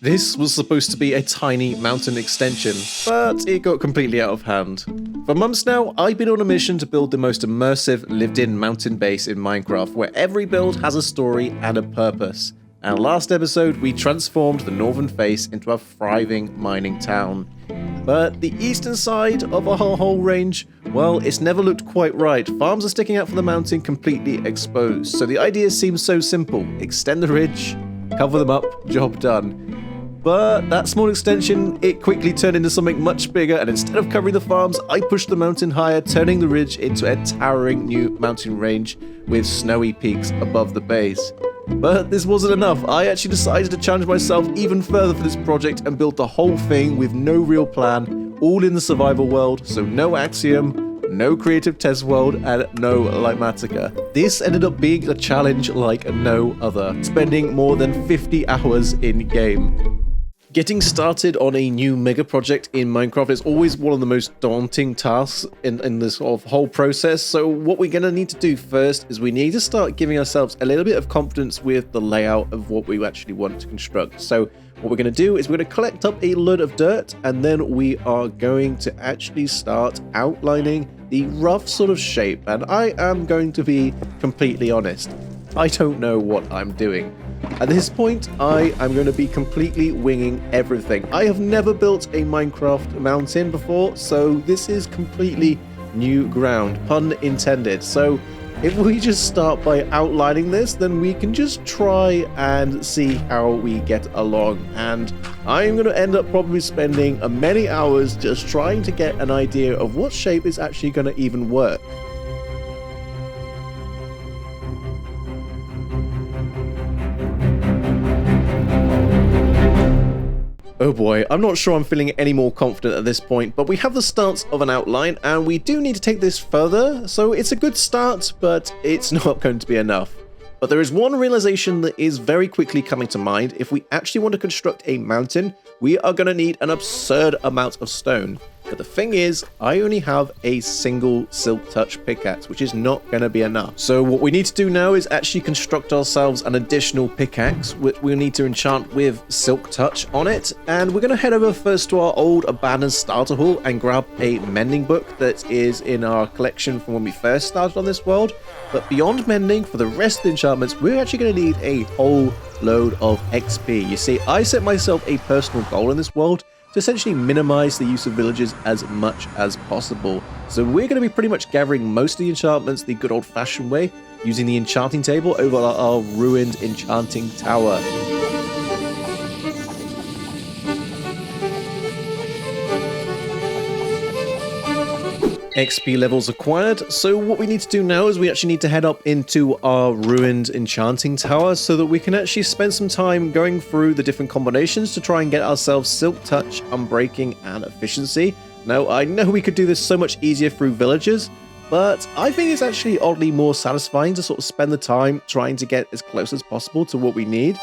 This was supposed to be a tiny mountain extension, but it got completely out of hand. For months now, I've been on a mission to build the most immersive, lived-in mountain base in Minecraft, where every build has a story and a purpose. And last episode, we transformed the northern face into a thriving mining town. But the eastern side of our whole range, well, it's never looked quite right. Farms are sticking out from the mountain completely exposed. So the idea seems so simple. Extend the ridge, cover them up, job done. But that small extension, it quickly turned into something much bigger, and instead of covering the farms, I pushed the mountain higher, turning the ridge into a towering new mountain range with snowy peaks above the base. But this wasn't enough. I actually decided to challenge myself even further for this project and built the whole thing with no real plan, all in the survival world, so no Axiom, no creative test world, and no Lighmatica. This ended up being a challenge like no other, spending more than 50 hours in game. Getting started on a new mega project in Minecraft is always one of the most daunting tasks in this sort of whole process. So what we're going to need to do first is we need to start giving ourselves a little bit of confidence with the layout of what we actually want to construct. So what we're going to do is we're going to collect up a load of dirt, and then we are going to actually start outlining the rough sort of shape. And I am going to be completely honest. I don't know what I'm doing. At this point, I am going to be completely winging everything. I have never built a Minecraft mountain before, so this is completely new ground, pun intended. So if we just start by outlining this, then we can just try and see how we get along. And I'm going to end up probably spending many hours just trying to get an idea of what shape is actually going to even work. Oh boy, I'm not sure I'm feeling any more confident at this point, but we have the stance of an outline, and we do need to take this further, so it's a good start, but it's not going to be enough. But there is one realization that is very quickly coming to mind. If we actually want to construct a mountain, we are going to need an absurd amount of stone. But the thing is, I only have a single Silk Touch pickaxe, which is not going to be enough. So what we need to do now is actually construct ourselves an additional pickaxe, which we'll need to enchant with Silk Touch on it. And we're going to head over first to our old abandoned starter hall and grab a mending book that is in our collection from when we first started on this world. But beyond mending, for the rest of the enchantments, we're actually going to need a whole load of XP. You see, I set myself a personal goal in this world to essentially minimize the use of villagers as much as possible. So we're going to be pretty much gathering most of the enchantments the good old-fashioned way, using the enchanting table over our ruined enchanting tower. XP levels acquired, so what we need to do now is we actually need to head up into our ruined enchanting tower so that we can actually spend some time going through the different combinations to try and get ourselves Silk Touch, Unbreaking, and Efficiency. Now, I know we could do this so much easier through villagers, but I think it's actually oddly more satisfying to sort of spend the time trying to get as close as possible to what we need.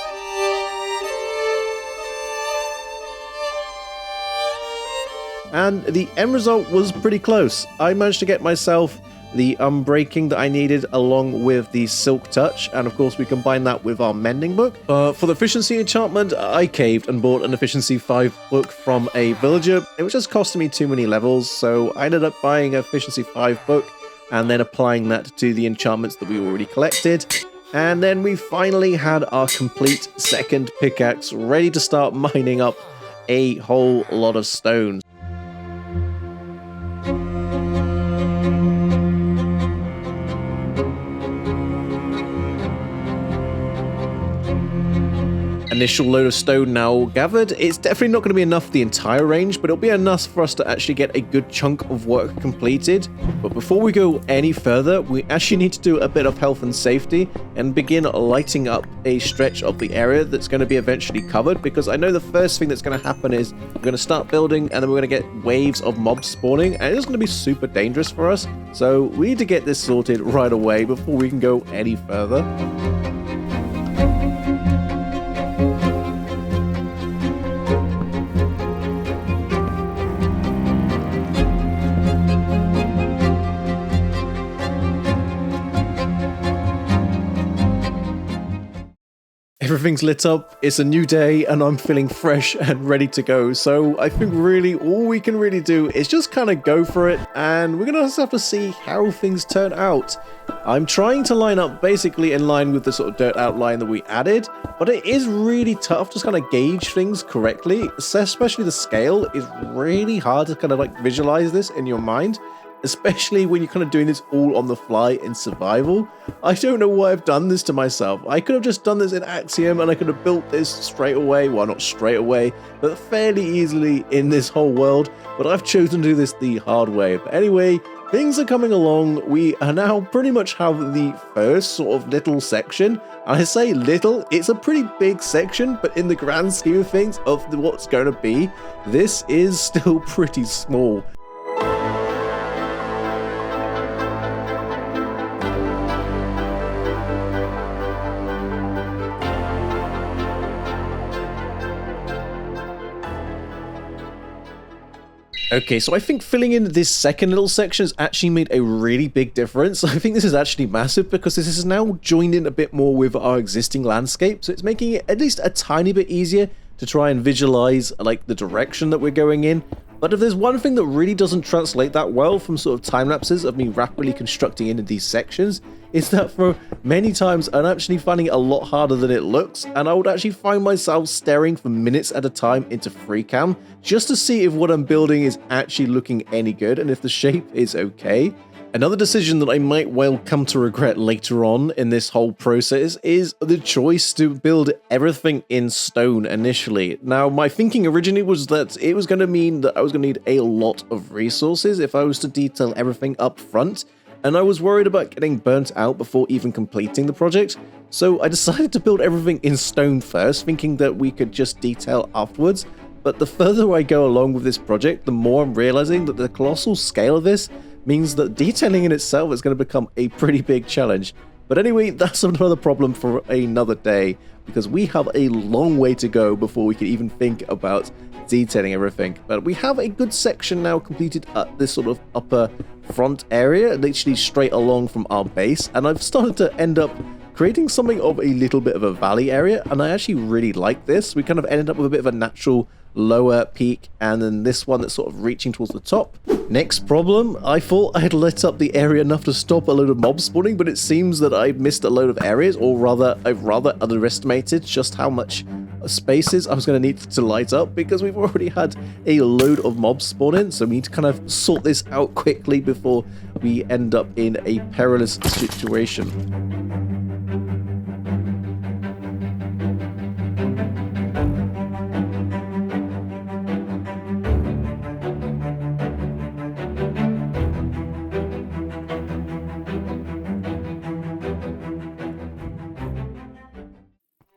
And the end result was pretty close. I managed to get myself the Unbreaking that I needed along with the Silk Touch, and of course we combine that with our mending book. For the efficiency enchantment, I caved and bought an efficiency 5 book from a villager. It was just costing me too many levels, so I ended up buying an efficiency 5 book and then applying that to the enchantments that we already collected. And then we finally had our complete second pickaxe ready to start mining up a whole lot of stones. Initial load of stone now gathered. It's definitely not going to be enough for the entire range, but it'll be enough for us to actually get a good chunk of work completed. But before we go any further, we actually need to do a bit of health and safety and begin lighting up a stretch of the area that's going to be eventually covered, because I know the first thing that's going to happen is we're going to start building and then we're going to get waves of mobs spawning, and it's going to be super dangerous for us. So we need to get this sorted right away before we can go any further. everything's lit up, it's a new day, and I'm feeling fresh and ready to go. So I think really all we can really do is just kind of go for it, and we're gonna have to see how things turn out. I'm trying to line up basically in line with the sort of dirt outline that we added, but it is really tough to kind of gauge things correctly, especially the scale is really hard to kind of like visualize this in your mind, especially when you're kind of doing this all on the fly in survival. I don't know why I've done this to myself. I could have just done this in Axiom and I could have built this straight away, well not straight away, but fairly easily in this whole world, but I've chosen to do this the hard way. But anyway, things are coming along. We are now pretty much have the first sort of little section. And I say little, it's a pretty big section, but in the grand scheme of things of what's going to be, this is still pretty small. Okay, so I think filling in this second little section has actually made a really big difference. I think this is actually massive because this is now joined in a bit more with our existing landscape. So it's making it at least a tiny bit easier to try and visualize like the direction that we're going in. But if there's one thing that really doesn't translate that well from sort of time lapses of me rapidly constructing into these sections, is that for many times I'm actually finding it a lot harder than it looks, and I would actually find myself staring for minutes at a time into FreeCam just to see if what I'm building is actually looking any good and if the shape is okay. Another decision that I might well come to regret later on in this whole process is the choice to build everything in stone initially. Now, my thinking originally was that it was going to mean that I was going to need a lot of resources if I was to detail everything up front, and I was worried about getting burnt out before even completing the project. So I decided to build everything in stone first, thinking that we could just detail afterwards. But the further I go along with this project, the more I'm realizing that the colossal scale of this means that detailing in itself is going to become a pretty big challenge. But anyway, that's another problem for another day, because we have a long way to go before we can even think about detailing everything. But we have a good section now completed at this sort of upper front area, literally straight along from our base, and I've started to end up creating something of a little bit of a valley area, and I actually really like this. We kind of ended up with a bit of a natural lower peak, and then this one that's sort of reaching towards the top. Next problem, I thought I had lit up the area enough to stop a load of mob spawning, but it seems that I missed a load of areas, or rather I've rather underestimated just how much spaces I was going to need to light up, because we've already had a load of mobs spawn in, so we need to kind of sort this out quickly before we end up in a perilous situation.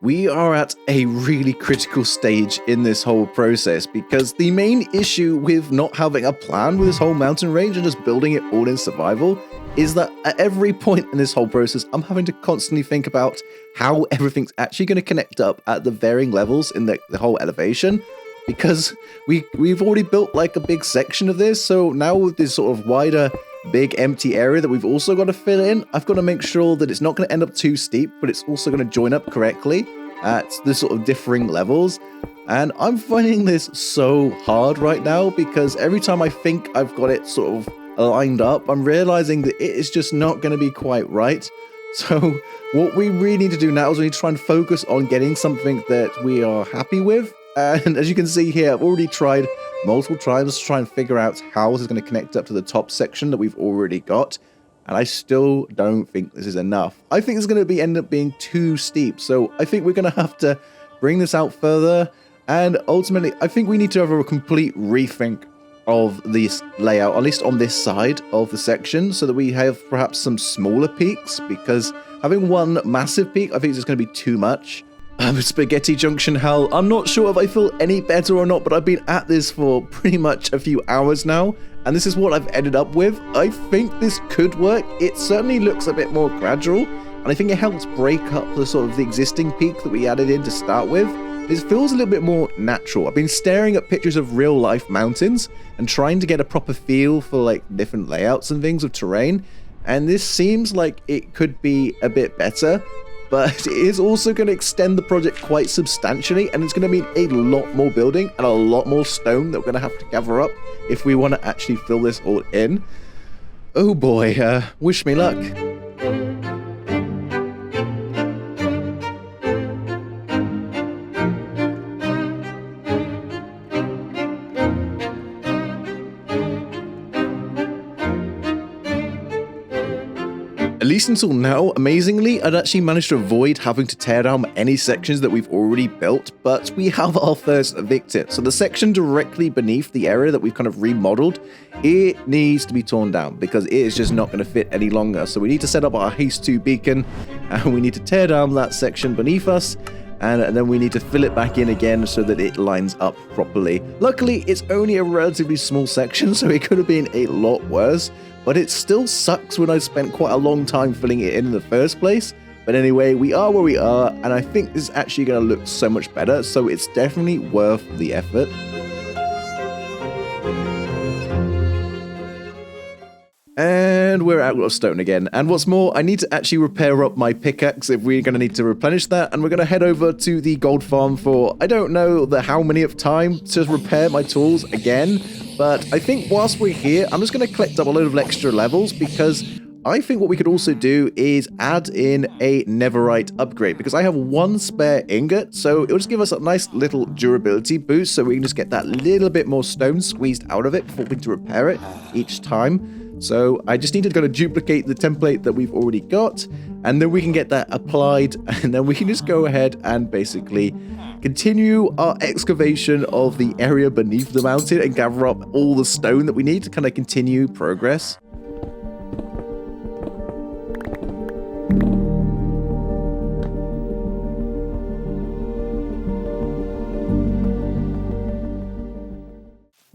We are at a really critical stage in this whole process, because the main issue with not having a plan with this whole mountain range and just building it all in survival is that at every point in this whole process, I'm having to constantly think about how everything's actually going to connect up at the varying levels in the whole elevation, because we've already built like a big section of this. So now with this sort of wider big empty area that we've also got to fill in, I've got to make sure that it's not going to end up too steep, but it's also going to join up correctly at the sort of differing levels. And I'm finding this so hard right now, because every time I think I've got it sort of lined up, I'm realizing that it is just not going to be quite right. So what we really need to do now is we need to try and focus on getting something that we are happy with. And as you can see here, I've already tried multiple times to try and figure out how this is going to connect up to the top section that we've already got, and I still don't think this is enough. I think it's going to end up being too steep, so I think we're going to have to bring this out further, and ultimately I think we need to have a complete rethink of this layout, at least on this side of the section, so that we have perhaps some smaller peaks, because having one massive peak I think is just going to be too much. Spaghetti Junction Hell, I'm not sure if I feel any better or not, but I've been at this for pretty much a few hours now, and this is what I've ended up with. I think this could work. It certainly looks a bit more gradual, and I think it helps break up the sort of the existing peak that we added in to start with. This feels a little bit more natural. I've been staring at pictures of real life mountains and trying to get a proper feel for like different layouts and things of terrain, and this seems like it could be a bit better. but it is also going to extend the project quite substantially, and it's going to mean a lot more building and a lot more stone that we're going to have to gather up if we want to actually fill this all in. Oh boy, wish me luck. At least until now, amazingly, I'd actually managed to avoid having to tear down any sections that we've already built, but we have our first victim. So the section directly beneath the area that we've kind of remodeled, it needs to be torn down because it is just not going to fit any longer. So we need to set up our Haste 2 beacon, and we need to tear down that section beneath us, and then we need to fill it back in again so that it lines up properly. Luckily, it's only a relatively small section, so it could have been a lot worse. But it still sucks when I spent quite a long time filling it in the first place. But anyway, we are where we are, and I think this is actually going to look so much better, so it's definitely worth the effort. And we're out of stone again. And what's more, I need to actually repair up my pickaxe if we're going to need to replenish that. And we're going to head over to the gold farm for, I don't know how many of time to repair my tools again. But I think whilst we're here, I'm just going to collect up a load of extra levels because I think what we could also do is add in a netherite upgrade because I have one spare ingot. So it'll just give us a nice little durability boost so we can just get that little bit more stone squeezed out of it before we need to repair it each time. So I just need to kind of duplicate the template that we've already got, and then we can get that applied, and then we can just go ahead and basically continue our excavation of the area beneath the mountain and gather up all the stone that we need to kind of continue progress.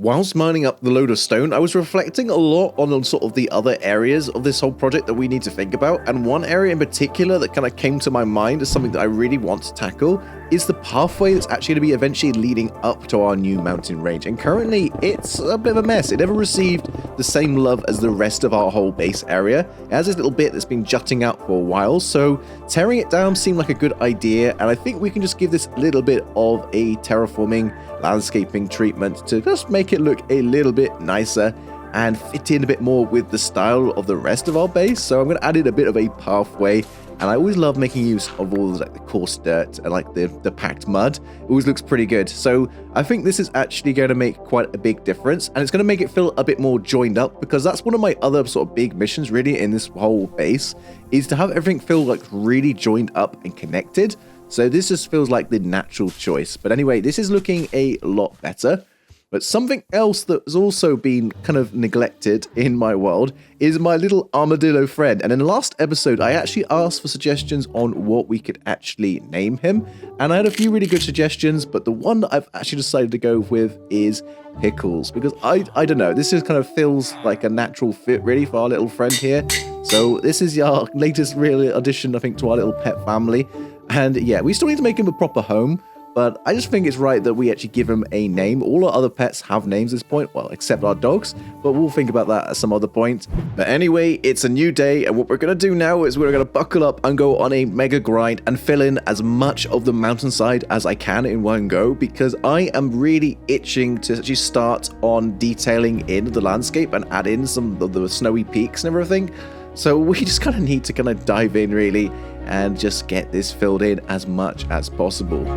Whilst mining up the load of stone, I was reflecting a lot on sort of the other areas of this whole project that we need to think about, and one area in particular that kind of came to my mind as something that I really want to tackle is the pathway that's actually going to be eventually leading up to our new mountain range. And currently, it's a bit of a mess. It never received the same love as the rest of our whole base area. It has this little bit that's been jutting out for a while, so tearing it down seemed like a good idea, and I think we can just give this a little bit of a terraforming landscaping treatment to just make it look a little bit nicer and fit in a bit more with the style of the rest of our base. So I'm going to add in a bit of a pathway, and I always love making use of all the coarse dirt and the packed mud. It always looks pretty good. So I think this is actually going to make quite a big difference, and it's going to make it feel a bit more joined up, because that's one of my other sort of big missions really in this whole base, is to have everything feel like really joined up and connected. So this just feels like the natural choice. But anyway, this is looking a lot better. But something else that has also been kind of neglected in my world is my little armadillo friend. And in the last episode, I actually asked for suggestions on what we could actually name him. And I had a few really good suggestions, but the one that I've actually decided to go with is Pickles. Because I don't know, this just kind of feels like a natural fit really for our little friend here. So this is our latest real addition, I think, to our little pet family. And yeah, we still need to make him a proper home, but I just think it's right that we actually give him a name. All our other pets have names at this point, well, except our dogs, but we'll think about that at some other point. But anyway, it's a new day, and what we're going to do now is we're going to buckle up and go on a mega grind and fill in as much of the mountainside as I can in one go, because I am really itching to actually start on detailing in the landscape and add in some of the snowy peaks and everything. So we just kind of need to kind of dive in really and just get this filled in as much as possible.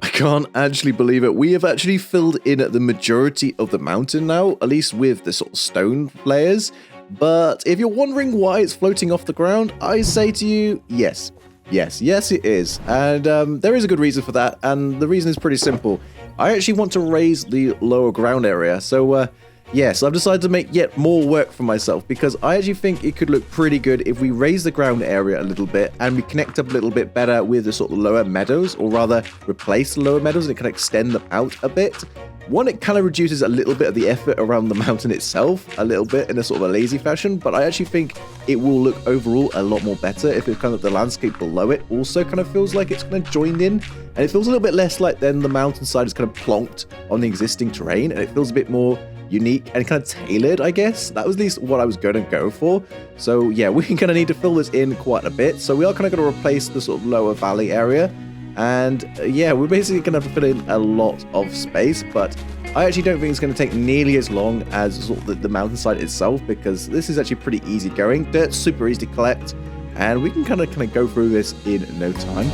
I can't actually believe it. We have actually filled in the majority of the mountain now, at least with the sort of stone layers. But if you're wondering why it's floating off the ground, I say to you, yes. Yes, it is. And there is a good reason for that. And the reason is pretty simple. I actually want to raise the lower ground area. So, yes, I've decided to make yet more work for myself, because I actually think it could look pretty good if we raise the ground area a little bit and we connect up a little bit better with the sort of lower meadows, or rather replace the lower meadows and it can extend them out a bit. One, it kind of reduces a little bit of the effort around the mountain itself, a little bit in a sort of a lazy fashion, but I actually think it will look overall a lot more better if it kind of the landscape below it also kind of feels like it's kind of joined in, and it feels a little bit less like then the mountainside is kind of plonked on the existing terrain, and it feels a bit more unique and kind of tailored, I guess. That was at least what I was going to go for. So yeah, we kind of need to fill this in quite a bit. So we are kind of going to replace the sort of lower valley area. And yeah, we're basically going to fill in a lot of space, but I actually don't think it's going to take nearly as long as sort of the mountainside itself, because this is actually pretty easy going. Dirt's super easy to collect, and we can kind of go through this in no time.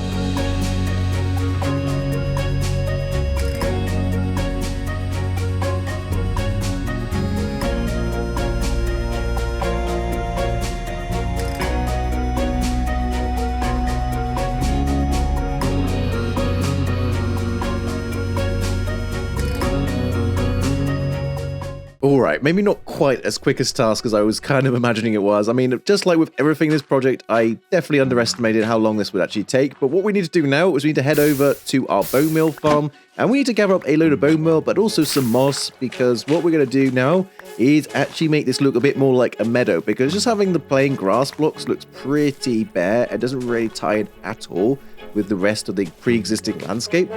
Alright, maybe not quite as quick a task as I was kind of imagining it was. I mean, just like with everything in this project, I definitely underestimated how long this would actually take. But what we need to do now is we need to head over to our bone meal farm, and we need to gather up a load of bone meal, but also some moss, because what we're going to do now is actually make this look a bit more like a meadow, because just having the plain grass blocks looks pretty bare. It doesn't really tie in at all with the rest of the pre-existing landscape.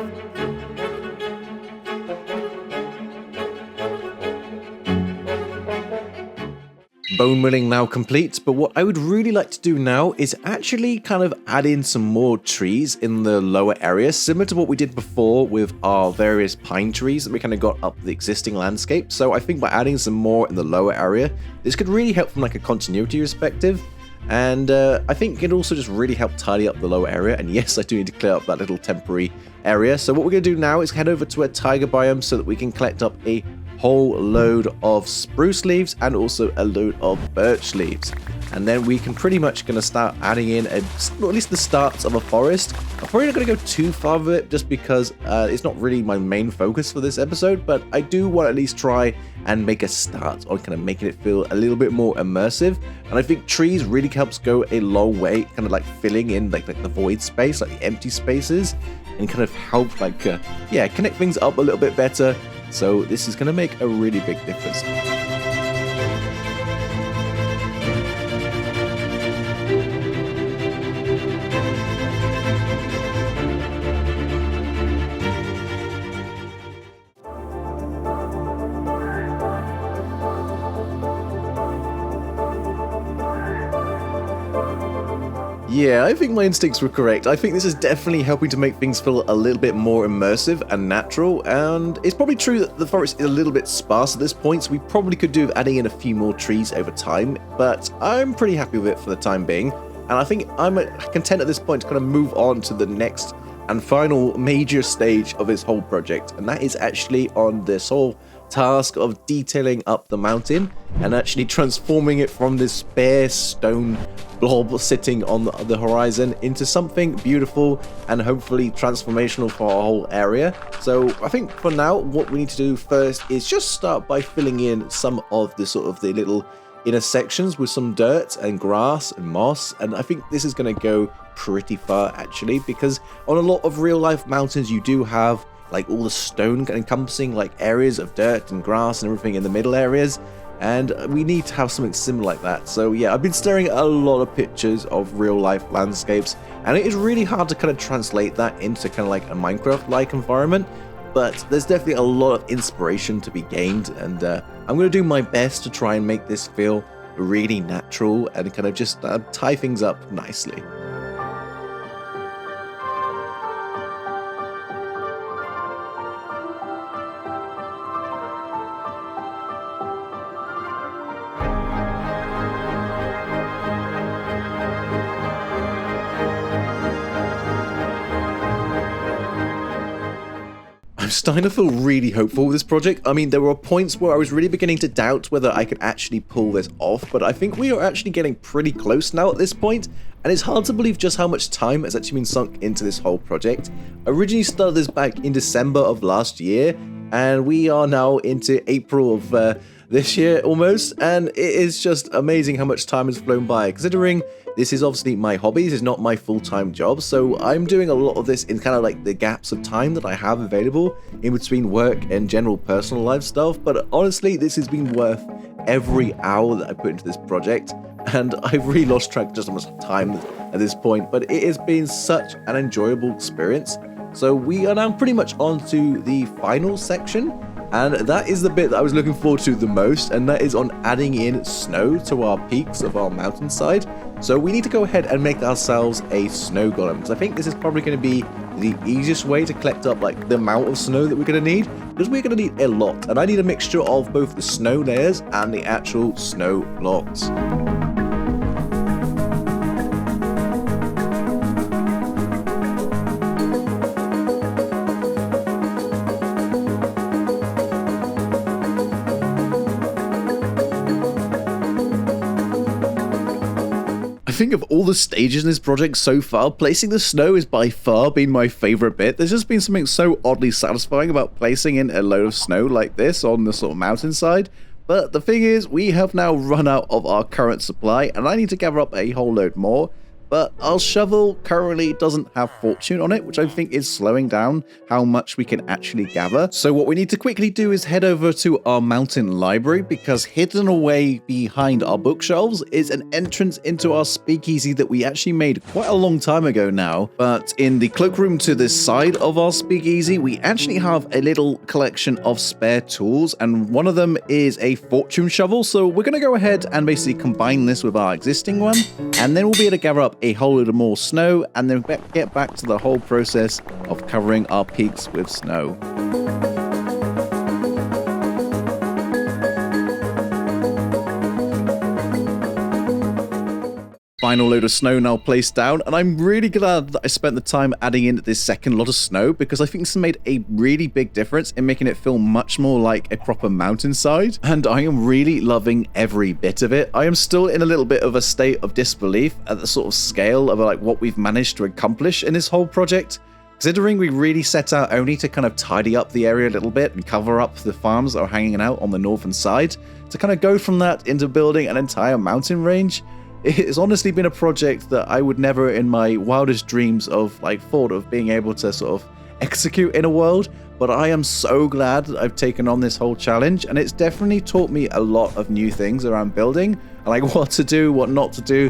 Bone milling now complete, but what I would really like to do now is actually kind of add in some more trees in the lower area, similar to what we did before with our various pine trees that we kind of got up the existing landscape. So I think by adding some more in the lower area, this could really help from like a continuity perspective. And I think it also just really help tidy up the lower area. And yes, I do need to clear up that little temporary area. So what we're going to do now is head over to a taiga biome so that we can collect up a whole load of spruce leaves and also a load of birch leaves, and then we can pretty much gonna start adding in at least the starts of a forest. I'm probably not gonna go too far with it just because it's not really my main focus for this episode, but I do want to at least try and make a start on kind of making it feel a little bit more immersive. And I think trees really helps go a long way, kind of like filling in like the void space, like the empty spaces, and kind of help like yeah, connect things up a little bit better. So this is going to make a really big difference. Yeah, I think my instincts were correct. I think this is definitely helping to make things feel a little bit more immersive and natural, and it's probably true that the forest is a little bit sparse at this point, so we probably could do with adding in a few more trees over time, but I'm pretty happy with it for the time being, and I think I'm content at this point to kind of move on to the next and final major stage of this whole project, and that is actually on this whole task of detailing up the mountain and actually transforming it from this bare stone blob sitting on the horizon into something beautiful and hopefully transformational for our whole area. So I think for now what we need to do first is just start by filling in some of the sort of the little inner sections with some dirt and grass and moss, and I think this is going to go pretty far actually, because on a lot of real life mountains you do have like all the stone encompassing like areas of dirt and grass and everything in the middle areas, and we need to have something similar like that. So yeah, I've been staring at a lot of pictures of real life landscapes, and it is really hard to kind of translate that into kind of like a Minecraft-like environment, but there's definitely a lot of inspiration to be gained, and I'm going to do my best to try and make this feel really natural and kind of just tie things up nicely. I'm starting to feel really hopeful with this project. I mean, there were points where I was really beginning to doubt whether I could actually pull this off, but I think we are actually getting pretty close now at this point, and it's hard to believe just how much time has actually been sunk into this whole project. I originally started this back in December of last year, and we are now into April of this year almost, and it is just amazing how much time has flown by, considering this is obviously my hobby. This is not my full-time job, so I'm doing a lot of this in kind of like the gaps of time that I have available in between work and general personal life stuff. But honestly, this has been worth every hour that I put into this project, and I've really lost track of just how much time at this point, but it has been such an enjoyable experience. So we are now pretty much on to the final section, and that is the bit that I was looking forward to the most, and that is on adding in snow to our peaks of our mountainside. So we need to go ahead and make ourselves a snow golem, because I think this is probably going to be the easiest way to collect up like the amount of snow that we're going to need, because we're going to need a lot, and I need a mixture of both the snow layers and the actual snow blocks. I think of all the stages in this project so far, placing the snow has by far been my favorite bit. There's just been something so oddly satisfying about placing in a load of snow like this on the sort of mountainside. But the thing is, we have now run out of our current supply, and I need to gather up a whole load more. But our shovel currently doesn't have fortune on it, which I think is slowing down how much we can actually gather. So what we need to quickly do is head over to our mountain library, because hidden away behind our bookshelves is an entrance into our speakeasy that we actually made quite a long time ago now. But in the cloakroom to the side of our speakeasy, we actually have a little collection of spare tools, and one of them is a fortune shovel. So we're going to go ahead and basically combine this with our existing one, and then we'll be able to gather up a whole load of more snow, and then get back to the whole process of covering our peaks with snow. Final load of snow now placed down, and I'm really glad that I spent the time adding in this second lot of snow, because I think this made a really big difference in making it feel much more like a proper mountainside, and I am really loving every bit of it. I am still in a little bit of a state of disbelief at the sort of scale of like what we've managed to accomplish in this whole project, considering we really set out only to kind of tidy up the area a little bit and cover up the farms that are hanging out on the northern side, to kind of go from that into building an entire mountain range. It's honestly been a project that I would never in my wildest dreams of like thought of being able to sort of execute in a world, but I am so glad that I've taken on this whole challenge, and it's definitely taught me a lot of new things around building, like what to do, what not to do,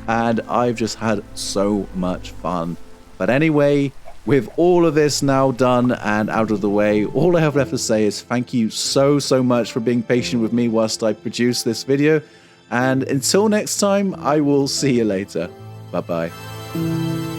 and I've just had so much fun. But anyway, with all of this now done and out of the way, all I have left to say is thank you so much for being patient with me whilst I produce this video. And until next time, I will see you later. Bye-bye.